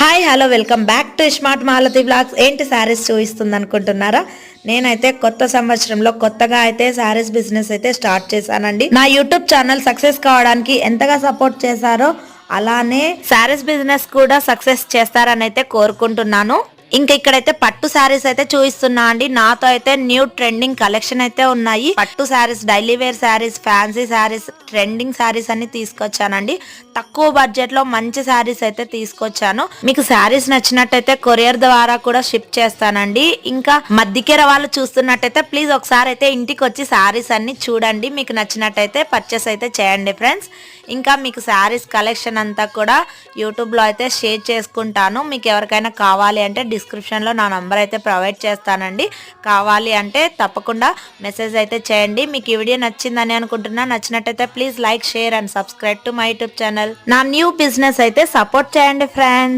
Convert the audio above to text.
Hi hello welcome back to smart Malathi blogs. ఏంటి saris చూపిస్తుంది అనుకుంటున్నారా? నేనైతే కొత్త సంవత్సరంలో కొత్తగా అయితే శారీస్ బిజినెస్ అయితే స్టార్ట్ చేశానండి. నా యూట్యూబ్ ఛానల్ సక్సెస్ కావడానికి ఎంతగా సపోర్ట్ చేశారో అలానే శారీస్ బిజినెస్ కూడా సక్సెస్ చేస్తారని అయితే కోరుకుంటున్నాను. ఇంకా ఇక్కడైతే పట్టు శారీస్ అయితే చూపిస్తున్నా అండి. నాతో అయితే న్యూ ట్రెండింగ్ కలెక్షన్ అయితే ఉన్నాయి. పట్టు saris, daily wear saris, fancy saris, trending saris అన్ని తీసుకొచ్చానండి. తక్కువ బడ్జెట్ లో మంచి శారీస్ అయితే తీసుకొచ్చాను. మీకు శారీస్ నచ్చినట్టయితే కొరియర్ ద్వారా కూడా షిప్ చేస్తానండి. ఇంకా మధ్యకేర వాళ్ళు చూస్తున్నట్టయితే ప్లీజ్ ఒకసారి అయితే ఇంటికి వచ్చి శారీస్ అన్ని చూడండి. మీకు నచ్చినట్టయితే పర్చేస్ అయితే చేయండి ఫ్రెండ్స్. ఇంకా మీకు శారీస్ కలెక్షన్ అంతా కూడా యూట్యూబ్ లో అయితే షేర్ చేసుకుంటాను. మీకు ఎవరికైనా కావాలి అంటే డిస్క్రిప్షన్ లో నా నంబర్ అయితే ప్రొవైడ్ చేస్తానండి. కావాలి అంటే తప్పకుండా మెసేజ్ అయితే చేయండి. మీకు ఈ వీడియో నచ్చిందని అనుకుంటున్నా. నచ్చినట్టయితే please like, share and subscribe to my YouTube channel. నా న్యూ బిజినెస్ అయితే సపోర్ట్ చేయండి ఫ్రెండ్స్.